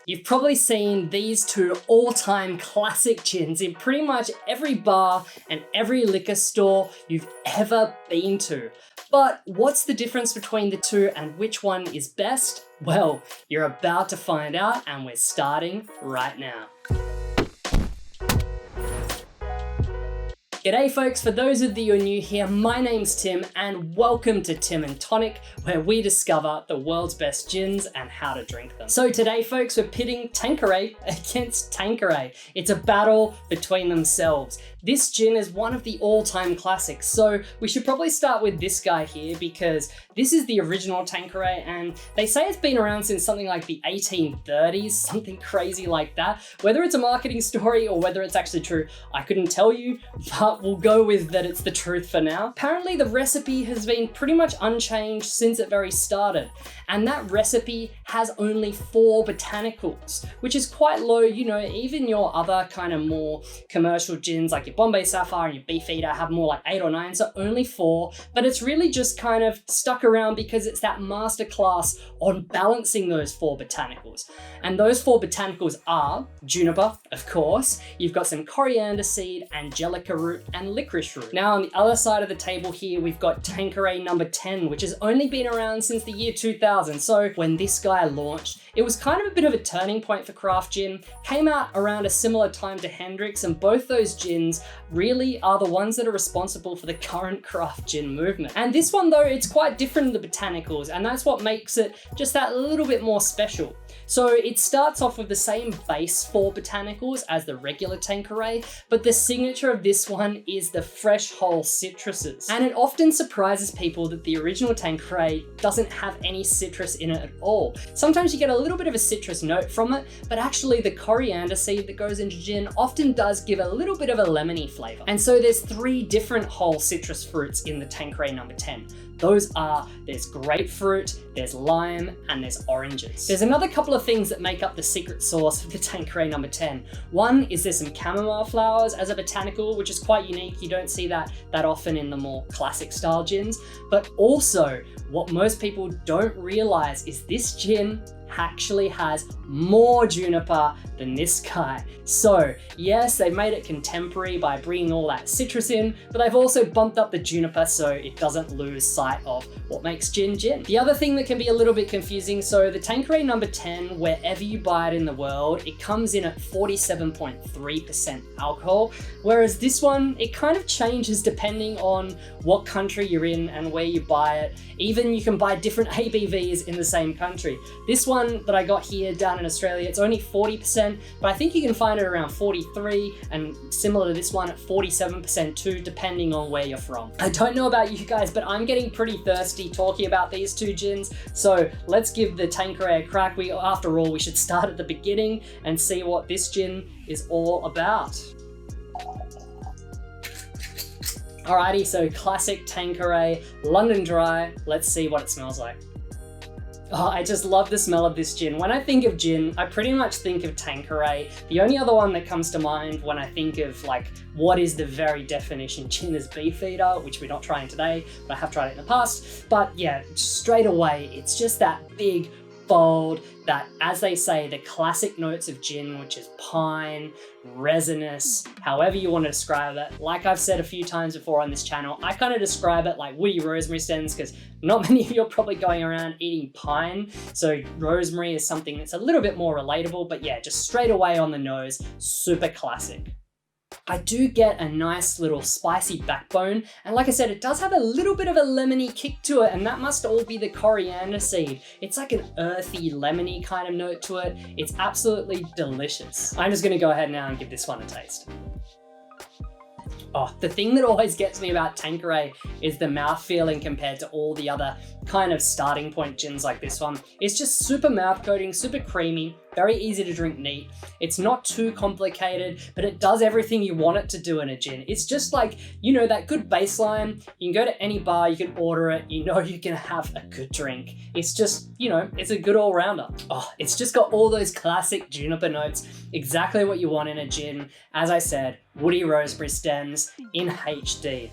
You've probably seen these two all-time classic gins in pretty much every bar and every liquor store you've ever been to. But what's the difference between the two and which one is best? Well, you're about to find out, and we're starting right now. G'day folks, for those of you who are new here, my name's Tim and welcome to Tim and Tonic, where we discover the world's best gins and how to drink them. So today folks, we're pitting Tanqueray against Tanqueray. It's a battle between themselves. This gin is one of the all-time classics, so we should probably start with this guy here because this is the original Tanqueray and they say it's been around since something like the 1830s, something crazy like that. Whether it's a marketing story or whether it's actually true, I couldn't tell you, but we'll go with that it's the truth for now. Apparently the recipe has been pretty much unchanged since it very started, and that recipe has only 4 botanicals, which is quite low. You know, even your other kind of more commercial gins like your Bombay Sapphire and your Beefeater have more like 8 or 9, so only 4, but it's really just kind of stuck around because it's that masterclass on balancing those 4 botanicals. And those 4 botanicals are juniper, of course, you've got some coriander seed, angelica root, and licorice root. Now on the other side of the table here, we've got Tanqueray number 10, which has only been around since the year 2000. So when this guy launched, it was kind of a bit of a turning point for craft gin, came out around a similar time to Hendrick's, and both those gins really are the ones that are responsible for the current craft gin movement. And this one though, it's quite different than the botanicals, and that's what makes it just that little bit more special. So it starts off with the same base 4 botanicals as the regular Tanqueray, but the signature of this one is the fresh whole citruses. And it often surprises people that the original Tanqueray doesn't have any citrus in it at all. Sometimes you get a little bit of a citrus note from it, but actually the coriander seed that goes into gin often does give a little bit of a lemony flavor. And so there's 3 different whole citrus fruits in the Tanqueray number 10. Those are, there's grapefruit, there's lime, and there's oranges. There's another couple of things that make up the secret sauce of the Tanqueray number 10. One is there's some chamomile flowers as a botanical, which is quite unique. You don't see that often in the more classic style gins. But also, what most people don't realize is this gin actually has more juniper than this guy. So yes, they made it contemporary by bringing all that citrus in, but they've also bumped up the juniper so it doesn't lose sight of what makes gin gin. The other thing that can be a little bit confusing, so the Tanqueray number 10, wherever you buy it in the world, it comes in at 47.3% alcohol, whereas this one, it kind of changes depending on what country you're in and where you buy it. Even you can buy different ABVs in the same country. This one that I got here down in Australia, it's only 40%, but I think you can find it around 43 and similar to this one at 47% too, depending on where you're from. I don't know about you guys, but I'm getting pretty thirsty talking about these 2 gins, so let's give the Tanqueray a crack. After all, we should start at the beginning and see what this gin is all about. Alrighty, so classic Tanqueray, London Dry. Let's see what it smells like. Oh, I just love the smell of this gin. When I think of gin, I pretty much think of Tanqueray. The only other one that comes to mind when I think of like what is the very definition gin is Beefeater, which we're not trying today, but I have tried it in the past. But yeah, straight away, it's just that big, bold, that, as they say, the classic notes of gin, which is pine, resinous, however you want to describe it. Like I've said a few times before on this channel, I kind of describe it like woody rosemary stems because not many of you are probably going around eating pine. So rosemary is something that's a little bit more relatable, but yeah, just straight away on the nose, super classic. I do get a nice little spicy backbone, and like I said, it does have a little bit of a lemony kick to it, and that must all be the coriander seed. It's like an earthy, lemony kind of note to it. It's absolutely delicious. I'm just gonna go ahead now and give this one a taste. Oh, the thing that always gets me about Tanqueray is the mouth feeling compared to all the other kind of starting point gins like this one. It's just super mouth coating, super creamy, very easy to drink neat. It's not too complicated, but it does everything you want it to do in a gin. It's just like, you know, that good baseline. You can go to any bar, you can order it, you know you're gonna have a good drink. It's just, you know, it's a good all-rounder. Oh, it's just got all those classic juniper notes, exactly what you want in a gin. As I said, woody rosemary stems in HD.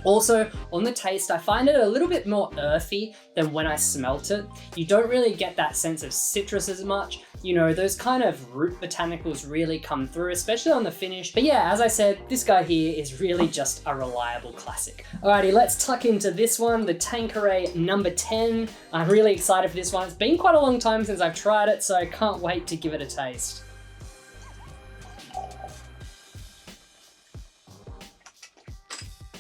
Also, on the taste, I find it a little bit more earthy than when I smelt it. You don't really get that sense of citrus as much. you know, those kind of root botanicals really come through, especially on the finish. But yeah, as I said, this guy here is really just a reliable classic. Alrighty, let's tuck into this one, the Tanqueray number 10. I'm really excited for this one. It's been quite a long time since I've tried it, so I can't wait to give it a taste.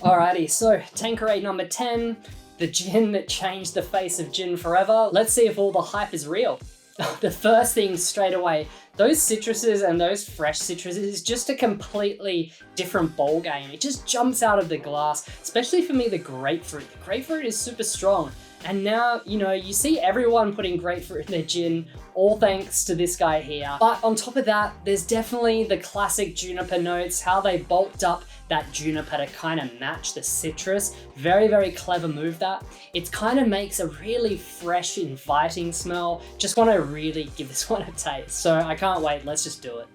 Alrighty, so Tanqueray number 10, the gin that changed the face of gin forever. Let's see if all the hype is real. The first thing straight away, those citruses and those fresh citruses is just a completely different ball game. It just jumps out of the glass, especially for me, the grapefruit. The grapefruit is super strong. And now, you know, you see everyone putting grapefruit in their gin, all thanks to this guy here. But on top of that, there's definitely the classic juniper notes, how they bulked up that juniper to kind of match the citrus. Very, very clever move that. It kind of makes a really fresh, inviting smell. Just want to really give this one a taste. So I can't wait, let's just do it.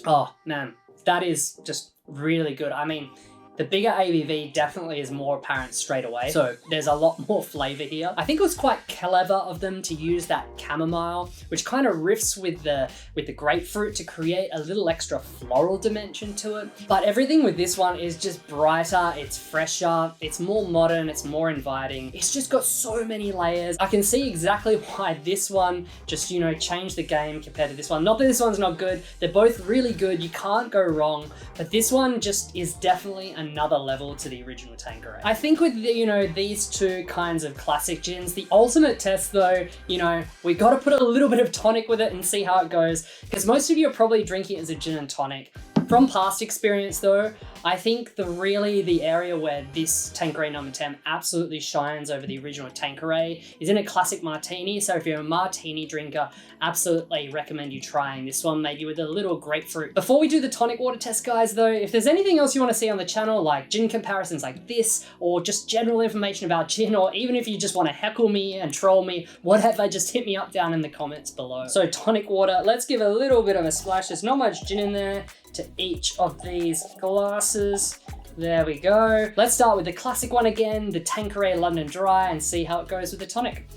Oh man, that is just really good. I mean, the bigger ABV definitely is more apparent straight away. So there's a lot more flavor here. I think it was quite clever of them to use that chamomile, which kind of riffs with the grapefruit to create a little extra floral dimension to it. But everything with this one is just brighter, it's fresher, it's more modern, it's more inviting. It's just got so many layers. I can see exactly why this one just, you know, changed the game compared to this one. Not that this one's not good, they're both really good, you can't go wrong, but this one just is definitely another level to the original Tanqueray. I think with the, you know, these two kinds of classic gins, the ultimate test though, you know, we got to put a little bit of tonic with it and see how it goes, because most of you are probably drinking it as a gin and tonic. From past experience though, I think the area where this Tanqueray number 10 absolutely shines over the original Tanqueray is in a classic martini. So if you're a martini drinker, absolutely recommend you trying this one, maybe with a little grapefruit. Before we do the tonic water test, guys, though, if there's anything else you want to see on the channel, like gin comparisons like this, or just general information about gin, or even if you just want to heckle me and troll me, whatever, just hit me up down in the comments below. So tonic water, let's give a little bit of a splash. There's not much gin in there to each of these glasses. There we go. Let's start with the classic one again, the Tanqueray London Dry, and see how it goes with the tonic.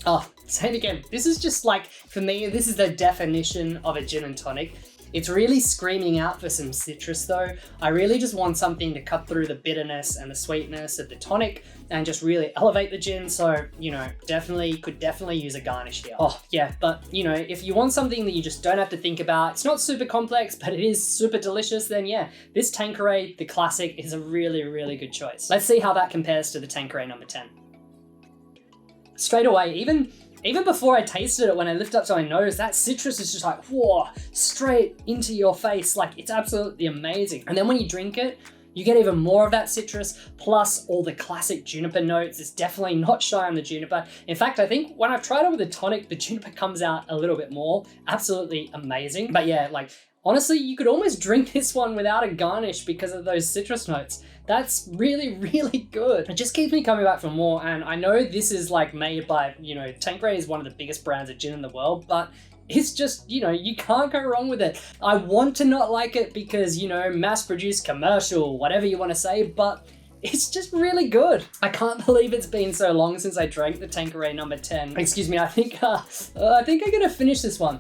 Oh, same again. This is just like, for me, this is the definition of a gin and tonic. It's really screaming out for some citrus though. I really just want something to cut through the bitterness and the sweetness of the tonic and just really elevate the gin. So, you know, could definitely use a garnish here. Oh yeah, but you know, if you want something that you just don't have to think about, it's not super complex, but it is super delicious, then yeah, this Tanqueray, the classic, is a really, really good choice. Let's see how that compares to the Tanqueray number 10. Straight away, even before I tasted it, when I lift up to my nose, that citrus is just like, whoa, straight into your face. Like, it's absolutely amazing. And then when you drink it, you get even more of that citrus, plus all the classic juniper notes. It's definitely not shy on the juniper. In fact, I think when I've tried it with a tonic, the juniper comes out a little bit more. Absolutely amazing. But yeah, like, honestly, you could almost drink this one without a garnish because of those citrus notes. That's really, really good. It just keeps me coming back for more. And I know this is like made by, you know, Tanqueray is one of the biggest brands of gin in the world, but it's just, you know, you can't go wrong with it. I want to not like it because, you know, mass-produced, commercial, whatever you want to say, but it's just really good. I can't believe it's been so long since I drank the Tanqueray number 10. Excuse me, I think I'm gonna finish this one.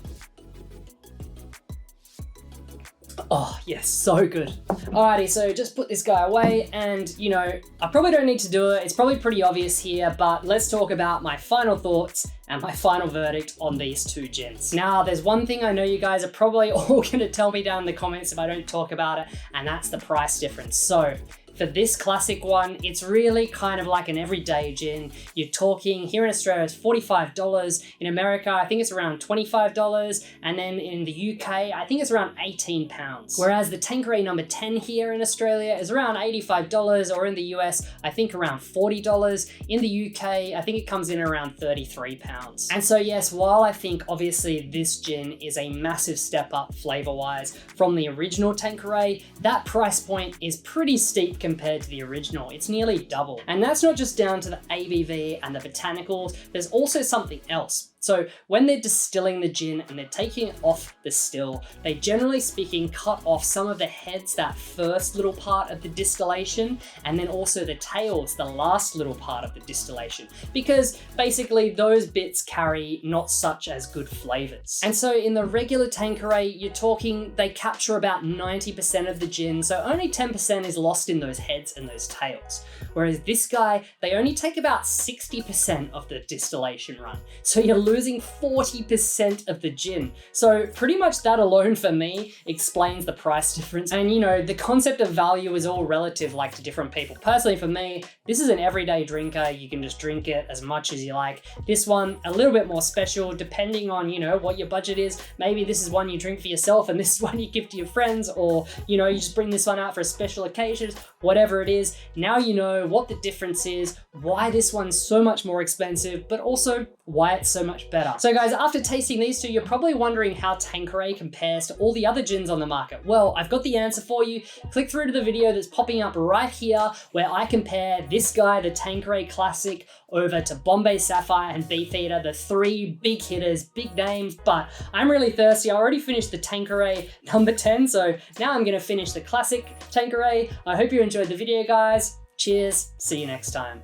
Oh yes, so good. Alrighty, so just put this guy away, and you know, I probably don't need to do it. It's probably pretty obvious here, but let's talk about my final thoughts and my final verdict on these two gins. Now, there's one thing I know you guys are probably all gonna tell me down in the comments if I don't talk about it, and that's the price difference. So, for this classic one, it's really kind of like an everyday gin. You're talking, here in Australia, it's $45. In America, I think it's around $25. And then in the UK, I think it's around £18. Whereas the Tanqueray number 10 here in Australia is around $85, or in the US, I think around $40. In the UK, I think it comes in around £33. And so yes, while I think obviously this gin is a massive step up flavor-wise from the original Tanqueray, that price point is pretty steep compared to the original. It's nearly double. And that's not just down to the ABV and the botanicals, there's also something else. So when they're distilling the gin and they're taking it off the still, they generally speaking cut off some of the heads, that first little part of the distillation, and then also the tails, the last little part of the distillation, because basically those bits carry not such as good flavors. And so in the regular Tanqueray, you're talking they capture about 90% of the gin, so only 10% is lost in those heads and those tails. Whereas this guy, they only take about 60% of the distillation run. So you're losing 40% of the gin. So pretty much that alone for me explains the price difference. And you know, the concept of value is all relative, like to different people. Personally for me, this is an everyday drinker. You can just drink it as much as you like. This one, a little bit more special depending on, you know, what your budget is. Maybe this is one you drink for yourself and this is one you give to your friends, or, you know, you just bring this one out for a special occasion, whatever it is. Now you know what the difference is, why this one's so much more expensive, but also why it's so much better. So guys, after tasting these two, you're probably wondering how Tanqueray compares to all the other gins on the market. Well, I've got the answer for you. Click through to the video that's popping up right here where I compare this guy, the Tanqueray Classic, over to Bombay Sapphire and Beefeater, the three big hitters, big names, but I'm really thirsty. I already finished the Tanqueray number 10, so now I'm gonna finish the Classic Tanqueray. I hope you enjoyed the video, guys. Cheers, see you next time.